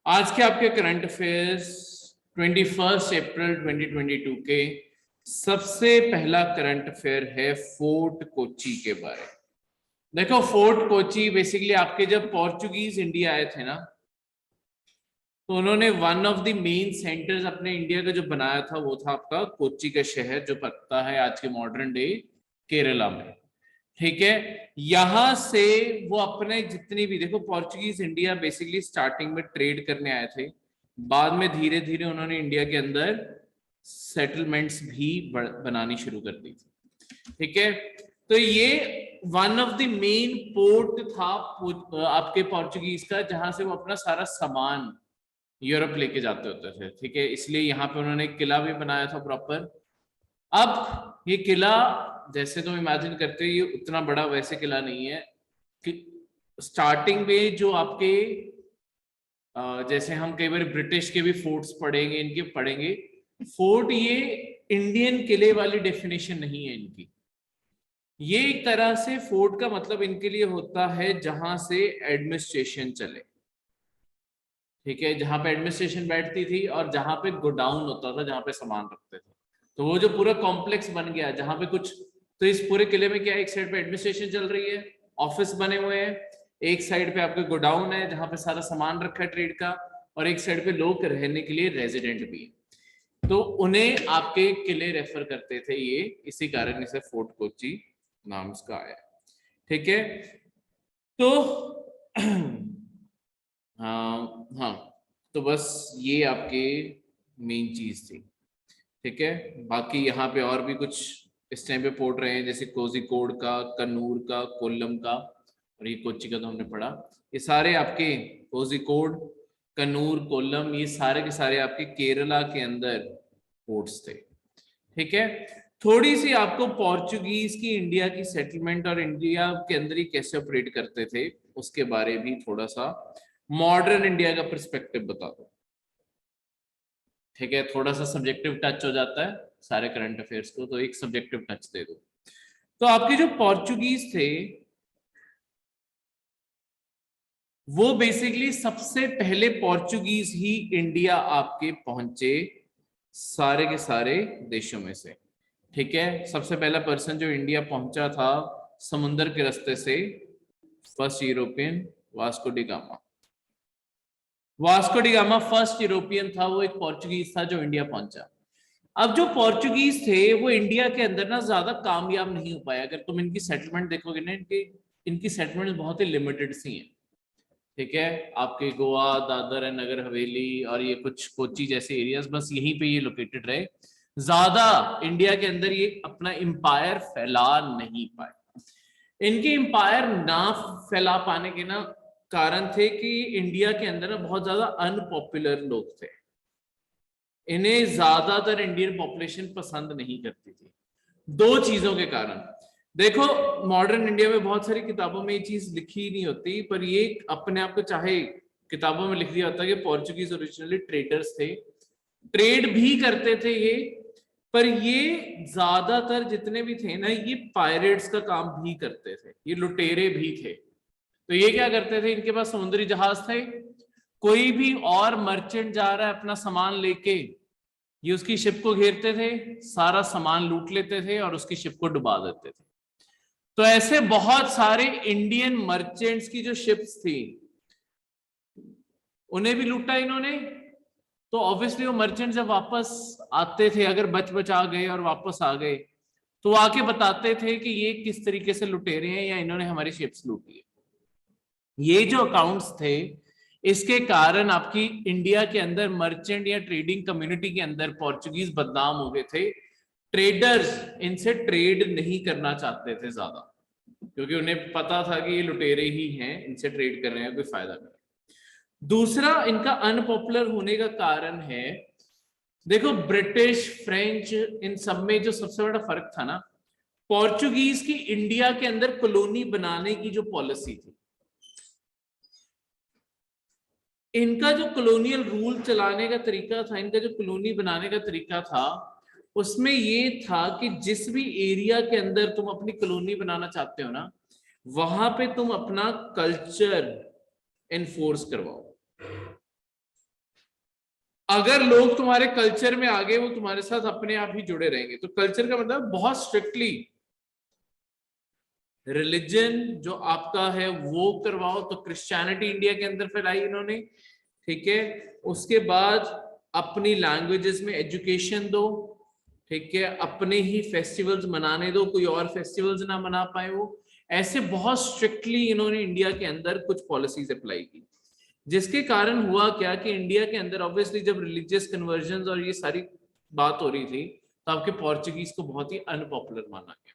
आज के आपके करंट अफेयर्स 21 अप्रैल 2022 के सबसे पहला करंट अफेयर है फोर्ट कोची के बारे। देखो, फोर्ट कोची बेसिकली आपके जब पोर्चुगीज इंडिया आए थे ना, तो उन्होंने one of the main centres अपने इंडिया का जो बनाया था वो था आपका कोची का शहर, जो पड़ता है आज के मॉडर्न डे केरला में। ठीक है, यहां से वो अपने जितनी भी, देखो पोर्चुगीज इंडिया बेसिकली स्टार्टिंग में ट्रेड करने आए थे, बाद में धीरे धीरे उन्होंने इंडिया के अंदर सेटलमेंट्स भी बनानी शुरू कर दी थी। ठीक है, तो ये one of the main port था आपके पोर्चुगीज का, जहां से वो अपना सारा सामान यूरोप लेके जाते होते थे। ठीक है, इसलिए यहाँ पे उन्होंने एक किला भी बनाया था प्रॉपर। अब ये किला जैसे तुम इमेजिन करते हो, ये उतना बड़ा वैसे किला नहीं है कि स्टार्टिंग में जो आपके जैसे हम कई बार ब्रिटिश के भी फोर्ट्स पढ़ेंगे, इनके पढ़ेंगे फोर्ट, ये इंडियन किले वाली डेफिनेशन नहीं है इनकी। ये एक तरह से फोर्ट का मतलब इनके लिए होता है जहां से एडमिनिस्ट्रेशन चले। ठीक है, जहां पे एडमिनिस्ट्रेशन बैठती थी और जहां पे गोडाउन होता था, जहां पे सामान रखते थे। तो वो जो पूरा कॉम्प्लेक्स बन गया जहां पे कुछ, तो इस पूरे किले में क्या, एक साइड पे एडमिनिस्ट्रेशन चल रही है, ऑफिस बने हुए हैं, एक साइड पे आपके गोडाउन है जहां पे सारा सामान रखा है ट्रेड का, और एक साइड पे लोग रहने के लिए रेजिडेंट भी है। तो उन्हें आपके किले रेफर करते थे ये, इसी कारण इसे फोर्ट कोची नाम इसका आया। ठीक है, तो हाँ, तो बस ये आपके मेन चीज थी। ठीक है, बाकी यहाँ पे और भी कुछ इस टाइम पे पोर्ट रहे हैं, जैसे कोझिकोड का, कन्नूर का, कोल्लम का, और ये कोच्चि का तो हमने पढ़ा। ये सारे आपके कोझिकोड, कन्नूर, कोल्लम, ये सारे के सारे आपके केरला के अंदर पोर्ट्स थे। ठीक है, थोड़ी सी आपको पोर्चुगीज की इंडिया की सेटलमेंट और इंडिया के अंदर ही कैसे ऑपरेट करते थे उसके बारे भी थोड़ा सा मॉडर्न इंडिया का पर्सपेक्टिव बता दो। ठीक है, थोड़ा सा सब्जेक्टिव टच हो जाता है सारे करंट अफेयर्स को, तो एक सब्जेक्टिव टच दे दो। तो आपके जो पोर्चुगीज थे वो बेसिकली सबसे पहले पोर्चुगीज ही इंडिया आपके पहुंचे सारे के सारे देशों में से। ठीक है, सबसे पहला पर्सन जो इंडिया पहुंचा था समुद्र के रास्ते से, first European Vasco D gamma. Vasco D gamma first European था, वो एक पोर्चुगीज था जो इंडिया पहुंचा। अब जो पोर्चुगीज थे वो इंडिया के अंदर ना ज्यादा कामयाब नहीं हो पाया। अगर तुम इनकी सेटलमेंट देखोगे ना, इनकी सेटलमेंट बहुत ही लिमिटेड सी हैं। ठीक है, आपके गोवा, दादर एंड नगर हवेली और ये कुछ कोची जैसे एरियाज, बस यहीं पे ये लोकेटेड रहे। ज्यादा इंडिया के अंदर ये अपना एम्पायर फैला नहीं पाए। इनके एम्पायर ना फैला पाने के ना कारण थे कि इंडिया के अंदर ना बहुत ज्यादा अनपॉपुलर लोग थे। इन्हें ज्यादातर इंडियन पॉपुलेशन पसंद नहीं करती थी, दो चीजों के कारण। देखो, मॉडर्न इंडिया में बहुत सारी किताबों में ये चीज लिखी नहीं होती, पर ये अपने आप को चाहे किताबों में लिख दिया होता कि पोर्चुगीज ओरिजिनली ट्रेडर्स थे, ट्रेड भी करते थे ये, पर ये ज्यादातर जितने भी थे ना, ये पायरेट्स का काम भी करते थे, ये लुटेरे भी थे। तो ये क्या करते थे, इनके पास समुद्री जहाज थे, कोई भी और मर्चेंट जा रहा है अपना सामान लेके, ये उसकी शिप को घेरते थे, सारा सामान लूट लेते थे और उसकी शिप को डुबा देते थे। तो ऐसे बहुत सारे इंडियन मर्चेंट्स की जो शिप्स थी उन्हें भी लूटा इन्होंने। तो ऑब्वियसली वो मर्चेंट जब वापस आते थे, अगर बच बचा गए और वापस आ गए, तो वो आके बताते थे कि ये किस तरीके से लुटेरे हैं या इन्होंने हमारी शिप्स लूटी है। ये जो अकाउंट्स थे, इसके कारण आपकी इंडिया के अंदर मर्चेंट या ट्रेडिंग कम्युनिटी के अंदर पोर्चुगीज बदनाम हो गए थे। ट्रेडर्स इनसे ट्रेड नहीं करना चाहते थे ज्यादा, क्योंकि उन्हें पता था कि ये लुटेरे ही हैं, इनसे ट्रेड कर रहे हैं, कोई फायदा नहीं। दूसरा, इनका अनपॉपुलर होने का कारण है, देखो ब्रिटिश, फ्रेंच, इन सब में जो सबसे बड़ा फर्क था ना, पोर्चुगीज की इंडिया के अंदर कॉलोनी बनाने की जो पॉलिसी थी, इनका जो कॉलोनियल रूल चलाने का तरीका था, इनका जो कॉलोनी बनाने का तरीका था, उसमें ये था कि जिस भी एरिया के अंदर तुम अपनी कॉलोनी बनाना चाहते हो ना, वहां पे तुम अपना कल्चर एनफोर्स करवाओ। अगर लोग तुम्हारे कल्चर में आगे, वो तुम्हारे साथ अपने आप ही जुड़े रहेंगे। तो कल्चर का मतलब बहुत स्ट्रिक्टली रिलीजन जो आपका है वो करवाओ। तो क्रिश्चियनिटी इंडिया के अंदर फैलाई इन्होंने, ठीक है। उसके बाद अपनी लैंग्वेजेस में एजुकेशन दो, ठीक है। अपने ही फेस्टिवल्स मनाने दो, कोई और फेस्टिवल्स ना मना पाए वो। ऐसे बहुत स्ट्रिक्टली इन्होंने इंडिया के अंदर कुछ पॉलिसीज अप्लाई की, जिसके कारण हुआ क्या कि इंडिया के अंदर ऑब्वियसली जब रिलीजियस कन्वर्जन और ये सारी बात हो रही थी, तो आपके पोर्चुगीज को बहुत ही अनपॉपुलर माना गया,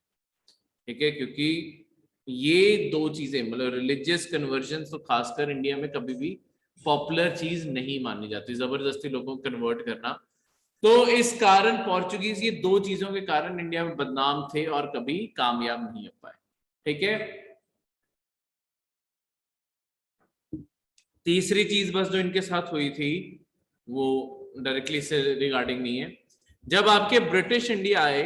ठीक है। क्योंकि ये दो चीजें, मतलब रिलीजियस कन्वर्जन तो खासकर इंडिया में कभी भी पॉपुलर चीज नहीं मानी जाती, जबरदस्ती लोगों को कन्वर्ट करना। तो इस कारण पोर्चुगीज ये दो चीजों के कारण इंडिया में बदनाम थे और कभी कामयाब नहीं हो पाए, ठीक है। तीसरी चीज बस जो इनके साथ हुई थी वो डायरेक्टली से रिगार्डिंग नहीं है। जब आपके ब्रिटिश इंडिया आए,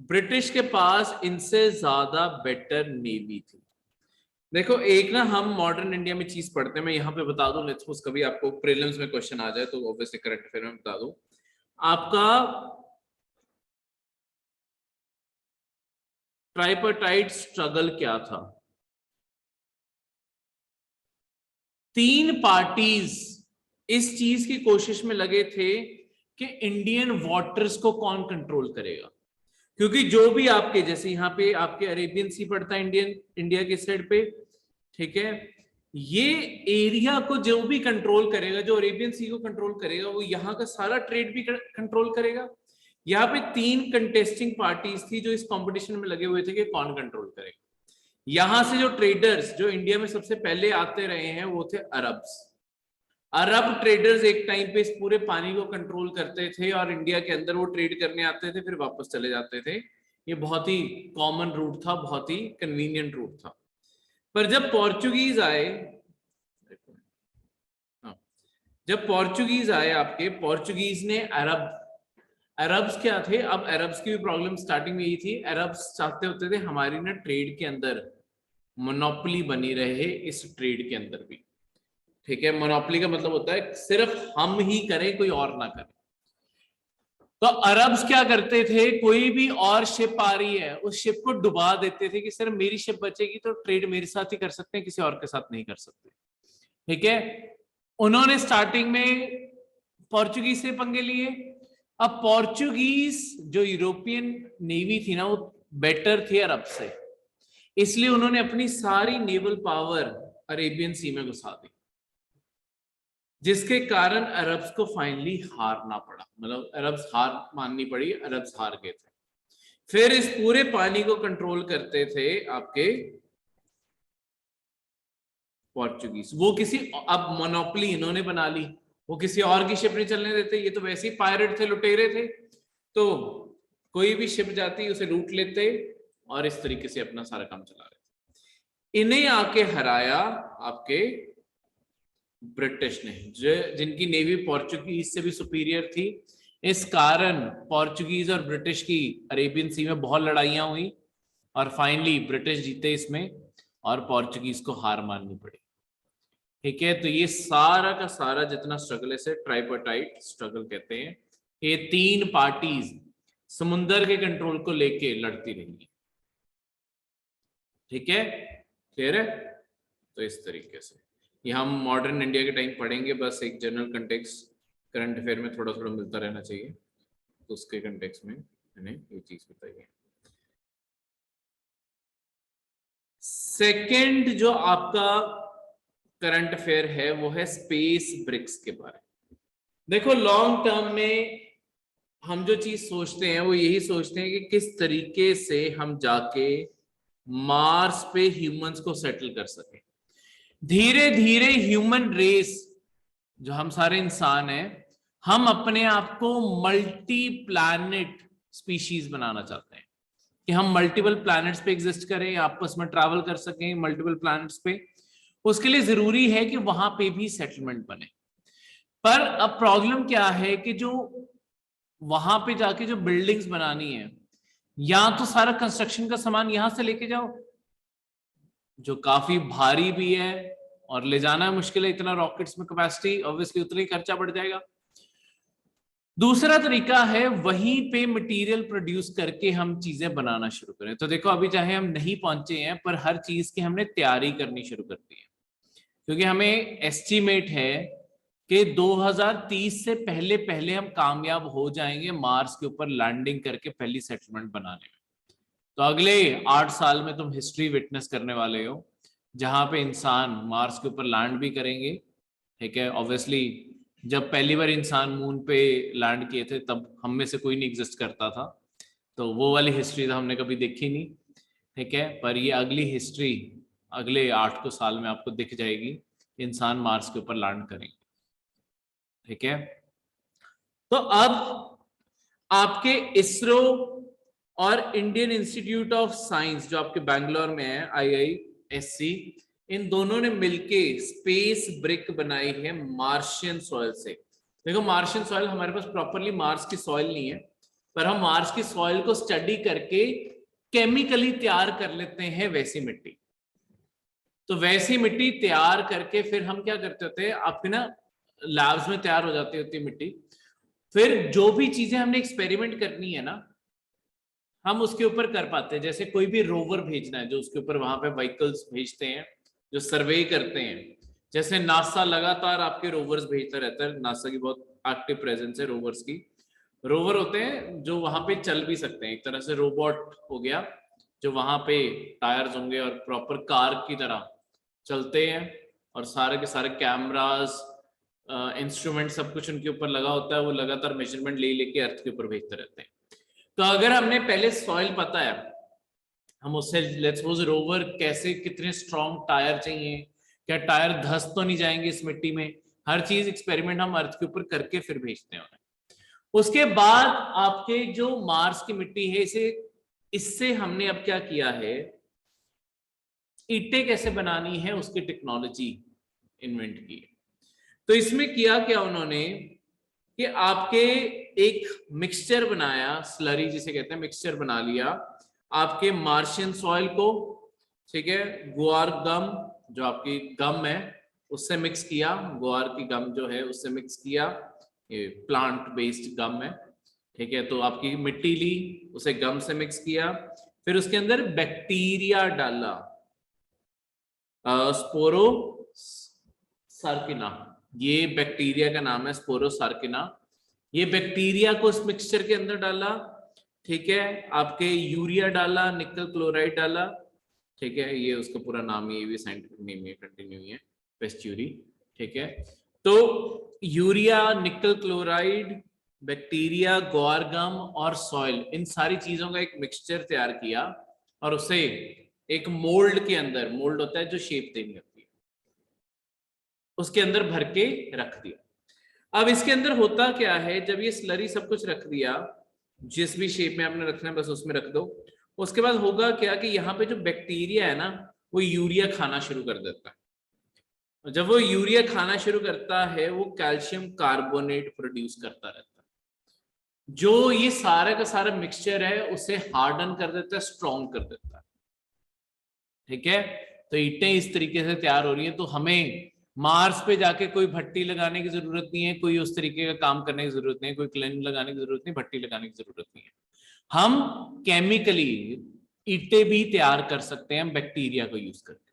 ब्रिटिश के पास इनसे ज्यादा बेटर नेवी थी। देखो एक ना हम मॉडर्न इंडिया में चीज पढ़ते हैं, मैं यहाँ पे बता दूं, लेट्स सपोज कभी आपको प्रीलिम्स में क्वेश्चन आ जाए तो ऑब्वियसली करंट अफेयर में बता दूं। आपका ट्राइपार्टाइट स्ट्रगल क्या था? तीन पार्टीज इस चीज की कोशिश में लगे थे कि इंडियन वाटर्स को कौन कंट्रोल करेगा। क्योंकि जो भी आपके, जैसे यहाँ पे आपके अरेबियन सी पड़ता है इंडिया के साइड पे, ठीक है। ये एरिया को जो भी कंट्रोल करेगा, जो अरेबियन सी को कंट्रोल करेगा, वो यहाँ का सारा ट्रेड भी कंट्रोल करेगा। यहाँ पे तीन कंटेस्टिंग पार्टीज थी जो इस कंपटीशन में लगे हुए थे कि कौन कंट्रोल करेगा। यहां से जो ट्रेडर्स जो इंडिया में सबसे पहले आते रहे हैं वो थे अरब्स। अरब ट्रेडर्स एक टाइम पे इस पूरे पानी को कंट्रोल करते थे और इंडिया के अंदर वो ट्रेड करने आते थे, फिर वापस चले जाते थे। ये बहुत ही कॉमन रूट था, बहुत ही कन्वीनियंट रूट था। पर जब पोर्चुगीज आए, जब पोर्चुगीज आए आपके, पोर्चुगीज ने अरब्स क्या थे, अब अरब्स की भी प्रॉब्लम स्टार्टिंग में यही थी। अरब्स चाहते होते थे हमारी ना ट्रेड के अंदर मोनोपोली बनी रहे, इस ट्रेड के अंदर भी, ठीक है। मोनोपोली का मतलब होता है सिर्फ हम ही करें, कोई और ना करे। तो अरब्स क्या करते थे, कोई भी और शिप आ रही है उस शिप को डुबा देते थे कि सिर्फ मेरी शिप बचेगी तो ट्रेड मेरे साथ ही कर सकते हैं, किसी और के साथ नहीं कर सकते, ठीक है। उन्होंने स्टार्टिंग में पोर्चुगीज से पंगे लिए। अब पोर्चुगीज जो यूरोपियन नेवी थी ना, वो बेटर थी अरब से, इसलिए उन्होंने अपनी सारी नेवल पावर अरेबियन सी में घुसा दी, जिसके कारण अरब्स को फाइनली हारना पड़ा, मतलब अरब्स हार माननी पड़ी, अरब्स हार गए थे। फिर इस पूरे पानी को कंट्रोल करते थे आपके पोर्चुगीज। वो किसी, अब मोनोपोली इन्होंने बना ली, वो किसी और की शिप नहीं चलने देते, ये तो वैसे ही पायरेट थे, लुटेरे थे, तो कोई भी शिप जाती उसे लूट लेते और इस तरीके से अपना सारा काम चला रहे थे। इन्हें आके हराया आपके ब्रिटिश ने, जिनकी नेवी पोर्चुगीज से भी सुपीरियर थी। इस कारण पोर्चुगीज और ब्रिटिश की अरेबियन सी में बहुत लड़ाइयां हुई और फाइनली ब्रिटिश जीते इसमें और पोर्चुगीज को हार माननी पड़ी, ठीक है। तो ये सारा का सारा जितना स्ट्रगल है इसे ट्राइपार्टाइट स्ट्रगल कहते हैं। ये तीन पार्टीज समुंदर के कंट्रोल को लेके लड़ती रही, ठीक है, क्लियर है। तो इस तरीके से ये हम मॉडर्न इंडिया के टाइम पढ़ेंगे, बस एक जनरल कंटेक्स्ट करंट अफेयर में थोड़ा थोड़ा मिलता रहना चाहिए, तो उसके कंटेक्स्ट में मैंने ये चीज बताई है। सेकंड जो आपका करंट अफेयर है वो है स्पेस ब्रिक्स के बारे में। देखो लॉन्ग टर्म में हम जो चीज सोचते हैं वो यही सोचते हैं कि किस तरीके से हम जाके मार्स पे ह्यूमंस को सेटल कर सके। धीरे धीरे ह्यूमन रेस, जो हम सारे इंसान हैं, हम अपने आप को मल्टी प्लैनेट स्पीशीज बनाना चाहते हैं कि हम मल्टीपल प्लैनेट्स पे एग्जिस्ट करें, आपस में ट्रैवल कर सकें मल्टीपल प्लैनेट्स पे। उसके लिए जरूरी है कि वहां पे भी सेटलमेंट बने। पर अब प्रॉब्लम क्या है कि जो वहां पे जाके जो बिल्डिंग्स बनानी है, या तो सारा कंस्ट्रक्शन का सामान यहां से लेके जाओ, जो काफी भारी भी है और ले जाना मुश्किल है, इतना रॉकेट्स में कैपेसिटी, ऑब्वियसली उतना ही खर्चा बढ़ जाएगा। दूसरा तरीका है वहीं पे मटेरियल प्रोड्यूस करके हम चीजें बनाना शुरू करें। तो देखो अभी चाहे हम नहीं पहुंचे हैं पर हर चीज की हमने तैयारी करनी शुरू कर दी है, क्योंकि हमें एस्टिमेट है कि 2030 से पहले पहले हम कामयाब हो जाएंगे मार्स के ऊपर लैंडिंग करके पहली सेटलमेंट बनाने में। तो अगले 8 साल में तुम हिस्ट्री विटनेस करने वाले हो, जहां पे इंसान मार्स के ऊपर लैंड भी करेंगे। ठीक है, ऑब्वियसली जब पहली बार इंसान मून पे लैंड किए थे तब हम में से कोई नहीं एग्जिस्ट करता था, तो वो वाली हिस्ट्री तो हमने कभी देखी नहीं। ठीक है, पर ये अगली हिस्ट्री अगले 8 साल में आपको दिख जाएगी, इंसान मार्स के ऊपर लैंड करेंगे। ठीक है, तो अब आपके इसरो और इंडियन इंस्टीट्यूट ऑफ साइंस जो आपके बैंगलोर में है, IISc, इन दोनों ने मिलके स्पेस ब्रिक बनाई है मार्शियन सॉइल से। देखो मार्शियन सॉइल हमारे पास प्रॉपरली मार्स की सॉइल नहीं है, पर हम मार्स की सॉइल को स्टडी करके केमिकली तैयार कर लेते हैं वैसी मिट्टी। तो वैसी मिट्टी तैयार करके फिर हम क्या करते होते हैं, आपके ना लैब्स में तैयार हो जाती होती है मिट्टी। फिर जो भी चीजें हमने एक्सपेरिमेंट करनी है ना, हम उसके ऊपर कर पाते हैं। जैसे कोई भी रोवर भेजना है जो उसके ऊपर वहां पे व्हीकल्स भेजते हैं जो सर्वे करते हैं, जैसे नासा लगातार आपके रोवर्स भेजता रहता है, नासा की बहुत एक्टिव प्रेजेंस है रोवर्स की। रोवर होते हैं जो वहां पे चल भी सकते हैं, एक तरह से रोबोट हो गया, जो वहां पे टायर्स होंगे और प्रॉपर कार की तरह चलते हैं, और सारे के सारे कैमरास इंस्ट्रूमेंट सब कुछ उनके ऊपर लगा होता है, वो लगातार मेजरमेंट ले लेके अर्थ के ऊपर भेजते रहते हैं। तो अगर हमने पहले सॉइल पता है, हम उससे लेट्स सपोज रोवर कैसे कितने स्ट्रॉन्ग टायर चाहिए, क्या टायर धस तो नहीं जाएंगे इस मिट्टी में, हर चीज एक्सपेरिमेंट हम अर्थ के ऊपर करके फिर भेजते हैं उन्हें। उसके बाद आपके जो मार्स की मिट्टी है, इससे हमने अब क्या किया है, ईंटें कैसे बनानी है उसकी टेक्नोलॉजी इन्वेंट की है। तो इसमें किया क्या उन्होंने कि आपके एक मिक्सचर बनाया, स्लरी जिसे कहते हैं, मिक्सचर बना लिया आपके मार्शियन सॉइल को। ठीक है, गुआर गम जो आपकी गम है उससे मिक्स किया, गुआर की गम जो है उससे मिक्स किया, ये प्लांट बेस्ड गम है। ठीक है, तो आपकी मिट्टी ली, उसे गम से मिक्स किया, फिर उसके अंदर बैक्टीरिया डाला, स्पोरो सार्किना, ये बैक्टीरिया का नाम है स्पोरो सार्किना। ये बैक्टीरिया को इस मिक्सचर के अंदर डाला। ठीक है, आपके यूरिया डाला, निकल क्लोराइड डाला। ठीक है, ये उसका पूरा नाम ही, ये भी साइंटिफिक नेम है, कंटिन्यू है, पेस्ट्यूरी। ठीक है, तो यूरिया, निकल क्लोराइड, बैक्टीरिया, ग्वारगम और सॉइल, इन सारी चीजों का एक मिक्सचर तैयार किया और उसे एक मोल्ड के अंदर, मोल्ड होता है जो शेप देनी होती है, उसके अंदर भर के रख दिया। अब इसके अंदर होता क्या है, जब ये स्लरी सब कुछ रख दिया, जिस भी शेप में आपने रखना है बस उसमें रख दो, उसके बाद होगा क्या कि यहाँ पे जो बैक्टीरिया है ना, वो यूरिया खाना शुरू कर देता है। जब वो यूरिया खाना शुरू करता है, वो कैल्शियम कार्बोनेट प्रोड्यूस करता रहता है, जो ये सारा का सारा मिक्सचर है उसे हार्डन कर देता है, स्ट्रॉन्ग कर देता है। ठीक है, तो ईंटें इस तरीके से तैयार हो रही है। तो हमें मार्स पे जाके कोई भट्टी लगाने की जरूरत नहीं है, कोई उस तरीके का काम करने की जरूरत नहीं है, कोई क्लेन लगाने की जरूरत नहीं, भट्टी लगाने की जरूरत नहीं है। हम केमिकली ईंटें भी तैयार कर सकते हैं बैक्टीरिया को यूज करके।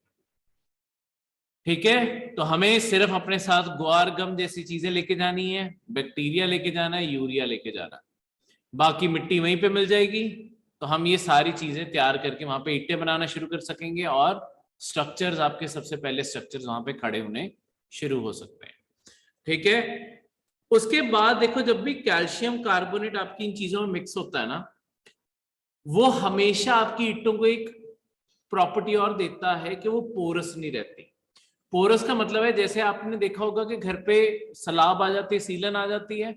ठीक है, तो हमें सिर्फ अपने साथ ग्वार गम जैसी चीजें लेके जानी है, बैक्टीरिया लेके जाना है, यूरिया लेके जाना है, बाकी मिट्टी वहीं पे मिल जाएगी। तो हम ये सारी चीजें तैयार करके वहां पे ईंटें बनाना शुरू कर सकेंगे और स्ट्रक्चर्स, आपके सबसे पहले स्ट्रक्चर्स वहां पे खड़े होने शुरू हो सकते हैं। ठीक है, उसके बाद देखो, जब भी कैल्शियम कार्बोनेट आपकी इन चीजों में मिक्स होता है ना, वो हमेशा आपकी ईंटों को एक प्रॉपर्टी और देता है कि वो पोरस नहीं रहती। पोरस का मतलब है, जैसे आपने देखा होगा कि घर पे सलाब आ जाती है, सीलन आ जाती है,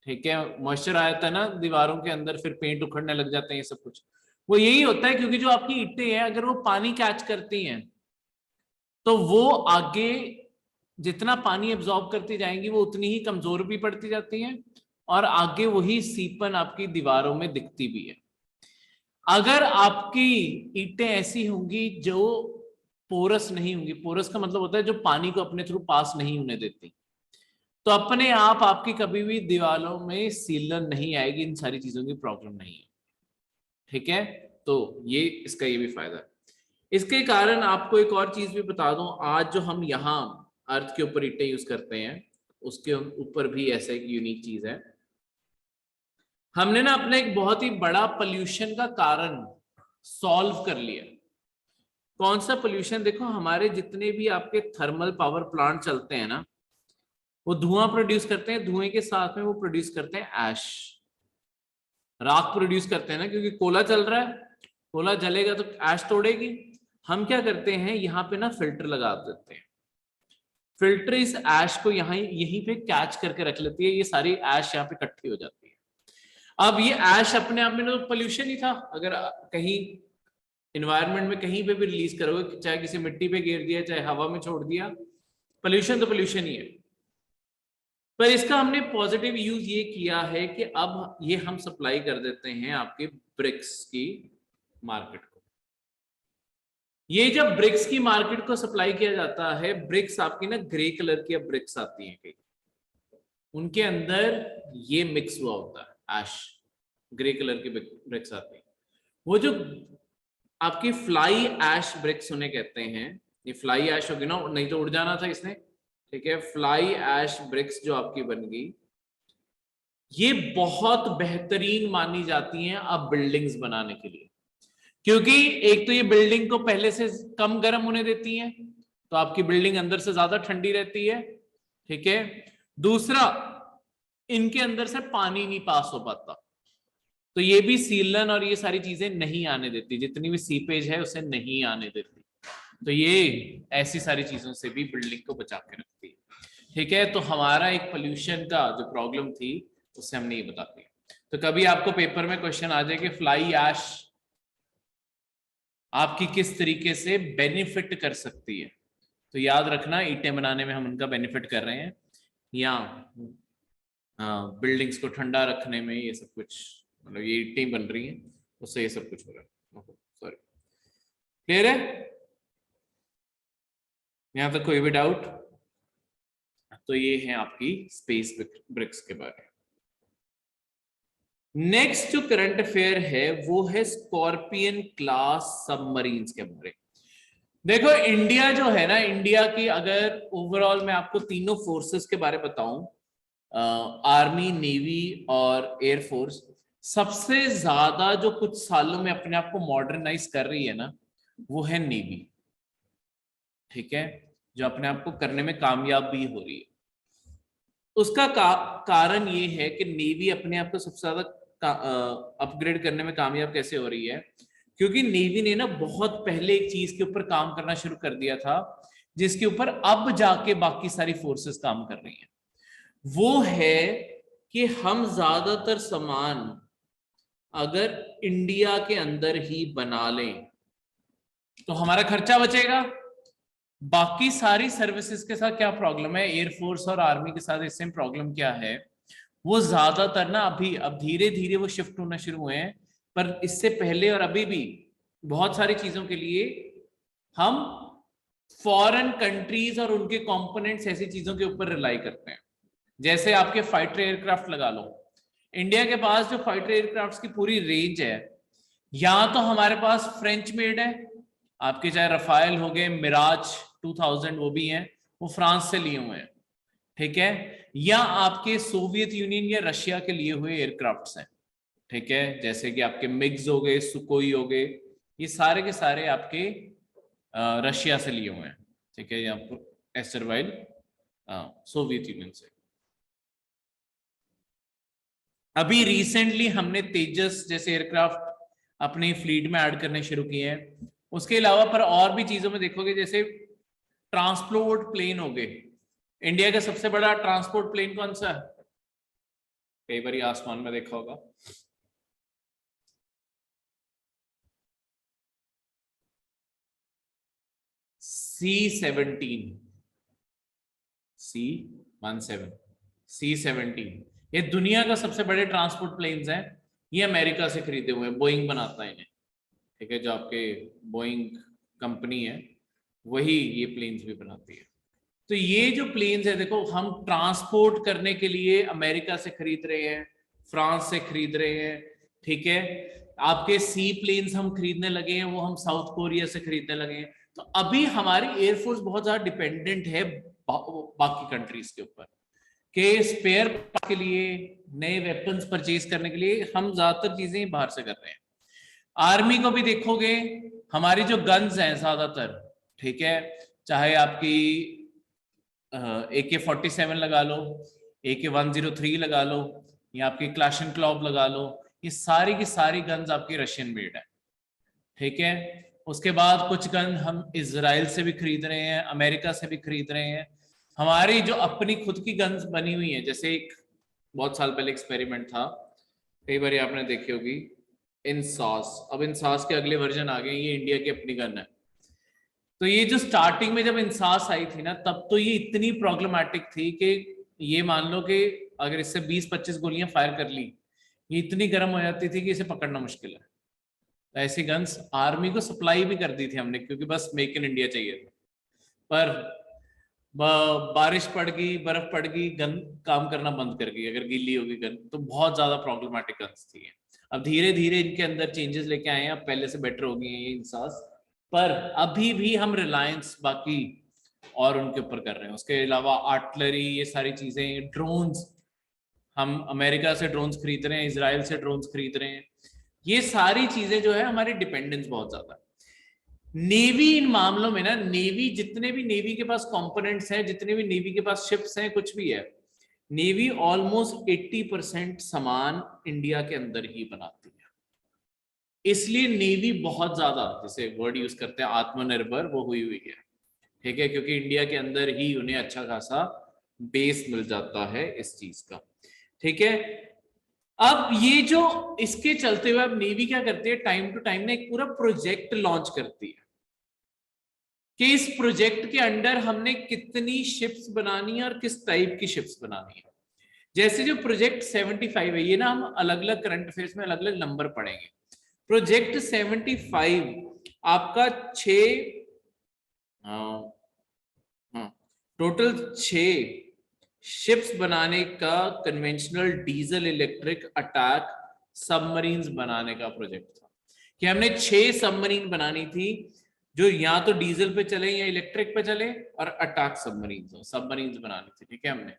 ठीक है, मॉइस्चर आ जाता है ना दीवारों के अंदर, फिर पेंट उखड़ने लग जाते हैं, ये सब कुछ वो यही होता है। क्योंकि जो आपकी ईंटें हैं, अगर वो पानी कैच करती हैं तो वो आगे जितना पानी एब्जॉर्ब करती जाएंगी वो उतनी ही कमजोर भी पड़ती जाती हैं, और आगे वही सीपन आपकी दीवारों में दिखती भी है। अगर आपकी ईंटें ऐसी होंगी जो पोरस नहीं होंगी। पोरस का मतलब होता है जो पानी को अपने थ्रू पास नहीं होने देती। तो अपने आप आपकी कभी भी दीवारों में सीलन नहीं आएगी, इन सारी चीजों की प्रॉब्लम नहीं है। ठीक है, तो ये इसका ये भी फायदा है। इसके कारण आपको एक और चीज भी बता दूं, आज जो हम यहाँ अर्थ के ऊपर ईंटें यूज करते हैं उसके ऊपर भी ऐसा एक यूनिक चीज है। हमने ना अपना एक बहुत ही बड़ा पोल्यूशन का कारण सॉल्व कर लिया। कौन सा पोल्यूशन? देखो, हमारे जितने भी आपके थर्मल पावर प्लांट चलते हैं ना, वो धुआं प्रोड्यूस करते हैं, धुएं के साथ में वो प्रोड्यूस करते हैं ऐश, राख प्रोड्यूस करते हैं ना, क्योंकि कोयला चल रहा है, कोयला जलेगा तो ऐश तोड़ेगी। हम क्या करते हैं, यहाँ पे ना फिल्टर लगा देते हैं। फिल्टर इस ऐश को यहाँ यहीं पे कैच करके रख लेती है, ये सारी ऐश यहाँ पे इकट्ठी हो जाती है। अब ये ऐश अपने आप में तो पोल्यूशन ही था। अगर कहीं इन्वायरमेंट में कहीं पे भी रिलीज करोगे, चाहे किसी मिट्टी पे गिर दिया, चाहे हवा में छोड़ दिया, पोल्यूशन तो पोल्यूशन ही है। पर इसका हमने पॉजिटिव यूज ये किया है कि अब ये हम सप्लाई कर देते हैं आपके ब्रिक्स की मार्केट को। ये जब ब्रिक्स की मार्केट को सप्लाई किया जाता है, ब्रिक्स आपकी ना ग्रे कलर की अब ब्रिक्स आती हैं कई, उनके अंदर ये मिक्स हुआ होता है ऐश, ग्रे कलर की ब्रिक्स आती है। वो जो आपकी फ्लाई ऐश ब्रिक्स उन्हें कहते हैं, ये फ्लाई ऐश होगी ना, नहीं तो उड़ जाना था इसने। ठीक है, फ्लाई ऐश ब्रिक्स जो आपकी बन गई, ये बहुत बेहतरीन मानी जाती हैं अब बिल्डिंग्स बनाने के लिए, क्योंकि एक तो ये बिल्डिंग को पहले से कम गर्म होने देती हैं, तो आपकी बिल्डिंग अंदर से ज्यादा ठंडी रहती है। ठीक है, दूसरा इनके अंदर से पानी नहीं पास हो पाता, तो ये भी सीलन और ये सारी चीजें नहीं आने देती, जितनी भी सीपेज है उसे नहीं आने देती। तो ये ऐसी सारी चीजों से भी बिल्डिंग को बचा के रखती है। ठीक है, तो हमारा एक पोल्यूशन का जो प्रॉब्लम थी उससे हमने ये बताती है। तो कभी आपको पेपर में क्वेश्चन आ जाए कि फ्लाई ऐश आपकी किस तरीके से बेनिफिट कर सकती है, तो याद रखना ईंटें बनाने में हम उनका बेनिफिट कर रहे हैं, या बिल्डिंग्स को ठंडा रखने में, ये सब कुछ, मतलब ये ईंटें बन रही हैं उससे ये सब कुछ हो रहा है। सॉरी, क्लियर है यहां तक? कोई भी डाउट? तो ये है आपकी स्पेस ब्रिक्स के बारे में। नेक्स्ट जो करंट अफेयर है वो है स्कॉर्पियन क्लास सबमरीन्स के बारे में। देखो, इंडिया जो है ना, इंडिया की अगर ओवरऑल मैं आपको तीनों फोर्सेस के बारे में बताऊं, आर्मी, नेवी और एयरफोर्स, सबसे ज्यादा जो कुछ सालों में अपने आप को मॉडर्नाइज कर रही है ना, वो है नेवी। ठीक है, जो अपने आप को करने में कामयाब भी हो रही है। उसका कारण ये है कि नेवी अपने आप को सबसे ज्यादा अपग्रेड करने में कामयाब कैसे हो रही है, क्योंकि नेवी ने ना बहुत पहले एक चीज के ऊपर काम करना शुरू कर दिया था, जिसके ऊपर अब जाके बाकी सारी फोर्सेस काम कर रही हैं। वो है कि हम ज्यादातर सामान अगर इंडिया के अंदर ही बना लें तो हमारा खर्चा बचेगा। बाकी सारी सर्विसेज के साथ क्या प्रॉब्लम है, एयरफोर्स और आर्मी के साथ इस प्रॉब्लम क्या है, वो ज्यादातर ना अभी अब धीरे धीरे वो शिफ्ट होना शुरू हुए हैं, पर इससे पहले और अभी भी बहुत सारी चीजों के लिए हम फॉरेन कंट्रीज और उनके कंपोनेंट्स ऐसी चीजों के ऊपर रिलाई करते हैं। जैसे आपके फाइटर एयरक्राफ्ट लगा लो, इंडिया के पास जो फाइटर एयरक्राफ्ट की पूरी रेंज है, या तो हमारे पास फ्रेंच मेड है, आपके चाहे रफाइल हो गए, मिराज 2000 वो भी हैं, वो फ्रांस से लिए हुए हैं। ठीक है, या आपके सोवियत यूनियन या रशिया के लिए हुए एयरक्राफ्ट्स हैं। ठीक है, जैसे कि आपके मिग्स हो गए, सुकोई हो गए, ये सारे के सारे आपके रशिया से लिए हुए हैं। ठीक है, या एस्टरवाइल सोवियत यूनियन से। अभी रिसेंटली हमने तेजस जैसे एयरक्राफ्ट अपनी फ्लीट में ऐड करने शुरू किए हैं। उसके अलावा पर और भी चीजों में देखोगे, जैसे ट्रांसपोर्ट प्लेन हो गए। इंडिया का सबसे बड़ा ट्रांसपोर्ट प्लेन कौन सा है? कई बार आसमान में देखा होगा, C-17, C-17, C-17, ये दुनिया का सबसे बड़े ट्रांसपोर्ट प्लेन्स हैं। ये अमेरिका से खरीदे हुए हैं, बोइंग बनाता है इन्हें। ठीक है, जो आपके बोइंग कंपनी है वही ये प्लेन्स भी बनाती है। तो ये जो प्लेन्स है देखो, हम ट्रांसपोर्ट करने के लिए अमेरिका से खरीद रहे हैं, फ्रांस से खरीद रहे हैं, ठीक है। आपके सी प्लेन्स हम खरीदने लगे हैं, वो हम साउथ कोरिया से खरीदने लगे हैं। तो अभी हमारी एयरफोर्स बहुत ज्यादा डिपेंडेंट है बाकी कंट्रीज के ऊपर, के स्पेयर पार्ट के लिए, नए वेपन्स परचेज करने के लिए हम ज्यादातर चीजें बाहर से कर रहे हैं। आर्मी को भी देखोगे, हमारी जो गन्स हैं ज्यादातर, ठीक है, चाहे आपकी AK-47 लगा लो, AK-103 लगा लो, या आपकी क्लाशनक्लॉव लगा लो, ये सारी की सारी गन्स आपकी रशियन मेड है, ठीक है। उसके बाद कुछ गन हम इजराइल से भी खरीद रहे हैं, अमेरिका से भी खरीद रहे हैं। हमारी जो अपनी खुद की गन्स बनी हुई है, जैसे एक बहुत साल पहले एक्सपेरिमेंट था, कई बार आपने देखी होगी, इंसास। अब इंसास के अगले वर्जन आ गए, ये इंडिया की अपनी गन है। तो ये जो स्टार्टिंग में जब इंसास आई थी ना, तब तो ये इतनी प्रॉब्लमैटिक थी कि ये मान लो कि अगर इससे 20-25 गोलियां फायर कर ली, ये इतनी गर्म हो जाती थी कि इसे पकड़ना मुश्किल है। तो ऐसी गन्स आर्मी को सप्लाई भी कर दी थी हमने, क्योंकि बस मेक इन इंडिया चाहिए था। पर बारिश पड़ गई, बर्फ पड़ गई, गन काम करना बंद कर गई, अगर गीली होगी गन तो बहुत ज्यादा प्रॉब्लमैटिक गन्स थी। अब धीरे धीरे इनके अंदर चेंजेस लेके आए हैं, अब पहले से बेटर हो गई है ये इंसास। पर अभी भी हम रिलायंस बाकी और उनके ऊपर कर रहे हैं। उसके अलावा आर्टिलरी, ये सारी चीजें, ड्रोन्स, हम अमेरिका से ड्रोन्स खरीद रहे हैं, इसराइल से ड्रोन्स खरीद रहे हैं। ये सारी चीजें जो है, हमारी डिपेंडेंस बहुत ज्यादा है। नेवी इन मामलों में ना, नेवी जितने भी नेवी के पास कंपोनेंट्स हैं, जितने भी नेवी के पास शिप्स हैं, कुछ भी है, नेवी ऑलमोस्ट 80% सामान इंडिया के अंदर ही बनाती है। इसलिए नेवी बहुत ज्यादा, जैसे वर्ड यूज करते हैं आत्मनिर्भर, वो हुई हुई है, ठीक है, क्योंकि इंडिया के अंदर ही उन्हें अच्छा खासा बेस मिल जाता है इस चीज का, ठीक है। अब ये जो इसके चलते हुए अब नेवी क्या करती है, टाइम टू टाइम ना एक पूरा प्रोजेक्ट लॉन्च करती है कि इस प्रोजेक्ट के अंडर हमने कितनी शिप्स बनानी है और किस टाइप की शिप्स बनानी है। जैसे जो प्रोजेक्ट 75 है, ये ना हम अलग अलग करंट अफेयर्स में अलग अलग नंबर पढ़ेंगे। प्रोजेक्ट 75 आपका 6 टोटल 6 शिप्स बनाने का, conventional diesel electric attack submarines बनाने का प्रोजेक्ट था, कि हमने 6 सबमरीन बनानी थी जो या तो डीजल पे चले या इलेक्ट्रिक पे चले, और अटैक सबमरीन्स बनानी थी, ठीक है हमने।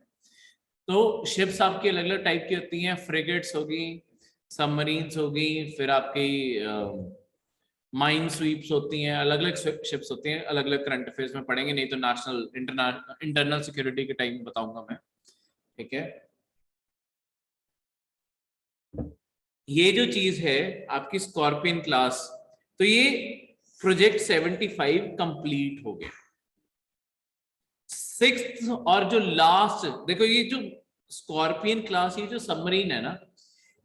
तो शिप्स आपकी अलग अलग टाइप की होती हैं, फ्रिगेट्स होगी, सबमरीन्स होगी, फिर आपकी माइन स्वीप्स होती हैं, अलग अलग शिप्स होती हैं, अलग अलग करंट अफेयर्स में पढ़ेंगे, नहीं तो नेशनल इंटरनल सिक्योरिटी के टाइम बताऊंगा मैं, ठीक है। ये जो चीज है आपकी स्कॉर्पियन क्लास, तो ये प्रोजेक्ट 75 कंप्लीट हो गया। 6th और जो लास्ट, देखो ये जो स्कॉर्पियन क्लास, ये जो सबमरीन है ना,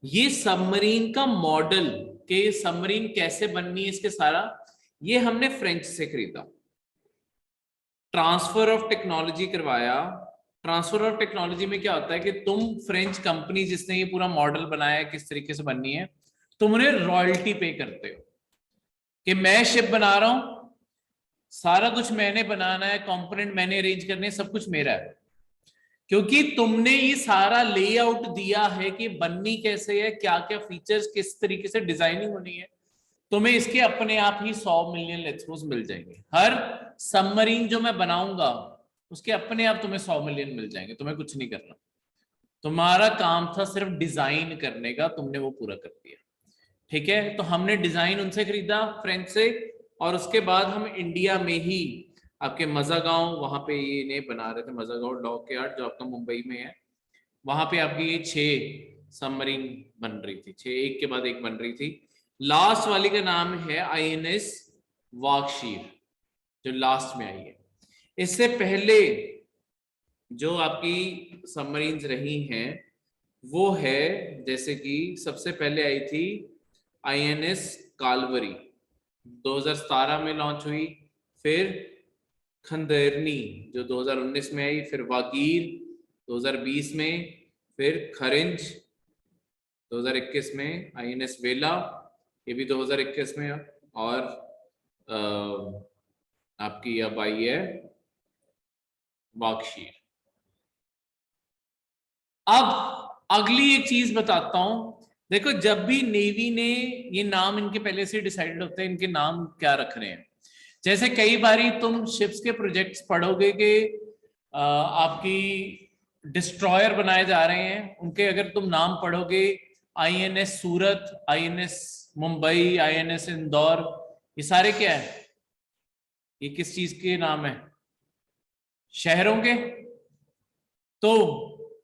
ये सबमरीन का मॉडल, के सबमरीन कैसे बननी है इसके सारा, ये हमने फ्रेंच से खरीदा, ट्रांसफर ऑफ टेक्नोलॉजी करवाया। ट्रांसफर ऑफ टेक्नोलॉजी में क्या होता है कि तुम फ्रेंच कंपनी जिसने ये पूरा मॉडल बनाया है किस तरीके से बननी है, तुम उन्हें रॉयल्टी पे करते हो कि मैं शिप बना रहा हूं, सारा कुछ मैंने बनाना है, कंपोनेंट मैंने अरेंज करने, सब कुछ मेरा है, क्योंकि तुमने ये सारा लेआउट दिया है कि बननी कैसे है, क्या क्या फीचर्स, किस तरीके से डिजाइनिंग होनी है। तुम्हें इसके अपने आप ही 100 मिलियन लेट्स मिल जाएंगे। हर सबमरीन जो मैं बनाऊंगा उसके अपने आप तुम्हें 100 मिलियन मिल जाएंगे, तुम्हें कुछ नहीं करना। तुम्हारा काम था सिर्फ डिजाइन करने का, तुमने वो पूरा कर दिया, ठीक है। तो हमने डिजाइन उनसे खरीदा, फ्रेंच से, और उसके बाद हम इंडिया में ही आपके मजागांव, वहां पे ये इन्हें बना रहे थे, मजागांव डॉक यार्ड जो आपका मुंबई में है, वहां पे आपकी ये 6 सबमरीन बन रही थी, 6 एक के बाद एक बन रही थी। लास्ट वाली का नाम है INS वार्कशीर, जो लास्ट में आई है। इससे पहले जो आपकी सबमरीन्स रही हैं वो है, जैसे कि सबसे पहले आई थी INS कालवरी, 2017 में लॉन्च हुई, फिर खंदेरनी जो 2019 में आई, फिर वागीर 2020 में, फिर खरिंज 2021 में, INS वेला ये भी 2021 में, और आपकी अब आई है वाकशीर। अब अगली एक चीज बताता हूं, देखो जब भी नेवी ने ये नाम इनके पहले से डिसाइडेड होते हैं इनके नाम क्या रख रहे हैं। जैसे कई बारी तुम शिप्स के प्रोजेक्ट्स पढ़ोगे कि आपकी डिस्ट्रॉयर बनाए जा रहे हैं, उनके अगर तुम नाम पढ़ोगे आईएनएस सूरत, आईएनएस मुंबई, आईएनएस इंदौर, ये सारे क्या है, ये किस चीज के नाम है, शहरों के। तो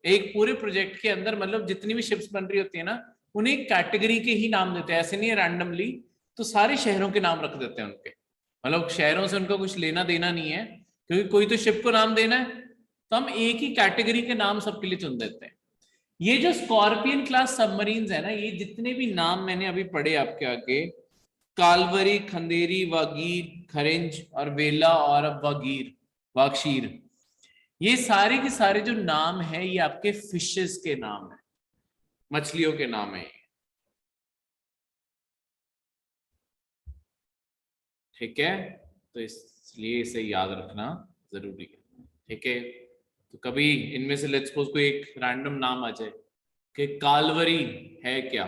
एक पूरे प्रोजेक्ट के अंदर मतलब जितनी भी शिप्स बन रही होती है ना, उन्हें एक कैटेगरी के ही नाम देते हैं, ऐसे नहीं है रैंडमली। तो सारे शहरों के नाम रख देते हैं उनके, मतलब शहरों से उनका कुछ लेना देना नहीं है, क्योंकि कोई तो शिप को नाम देना है, तो हम एक ही कैटेगरी के नाम सबके लिए चुन देते हैं। ये जो स्कॉर्पियन क्लास सबमरीन्स है ना, ये जितने भी नाम मैंने अभी पढ़े आपके आगे, कालवरी, खंदेरी, वागीर, खरिंज और वेला और अब वागीर, वाकशीर, ये सारे के सारे जो नाम है ये आपके फिशेस के नाम है, मछलियों के नाम है। ठीक है, तो इसलिए इसे याद रखना जरूरी है। ठीक है, तो कभी इनमें से लेट्स सपोज कोई एक रैंडम नाम आ जाए कि कालवरी है क्या,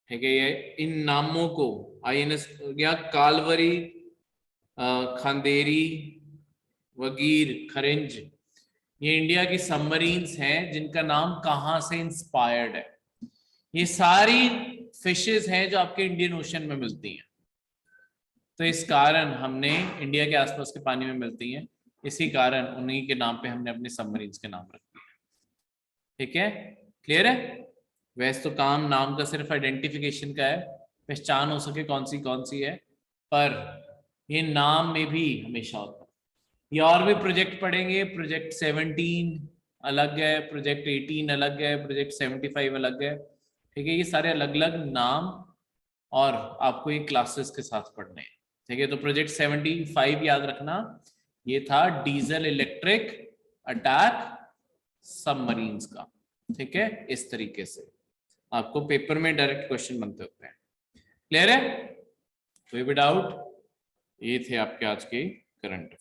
ठीक है, ये इन नामों को आईएनएस या कालवरी, खांदेरी, वगीर, खरिंज, ये इंडिया की सबमरीन्स हैं जिनका नाम कहां से इंस्पायर्ड है। ये सारी फिशेस हैं जो आपके इंडियन ओशन में मिलती हैं, तो इस कारण हमने इंडिया के आसपास के पानी में मिलती हैं, इसी कारण उन्हीं के नाम पे हमने अपने सबमरीन्स के नाम रख दिए। ठीक है, क्लियर है। वैसे तो काम नाम का सिर्फ आइडेंटिफिकेशन का है, पहचान हो सके कौन सी है, पर ये नाम में भी हमेशा होता है। ये और भी प्रोजेक्ट पढ़ेंगे, प्रोजेक्ट 17 अलग है, प्रोजेक्ट 18 अलग है, प्रोजेक्ट 75 अलग है। ठीक है, ये सारे अलग अलग नाम और आपको ये क्लासेस के साथ पढ़ने हैं। ठीक है, तो प्रोजेक्ट 75 याद रखना, ये था डीजल इलेक्ट्रिक अटैक सबमरीन्स का। ठीक है, इस तरीके से आपको पेपर में डायरेक्ट क्वेश्चन बनते होते हैं। क्लियर है, कोई भी डाउट। ये थे आपके आज के करंट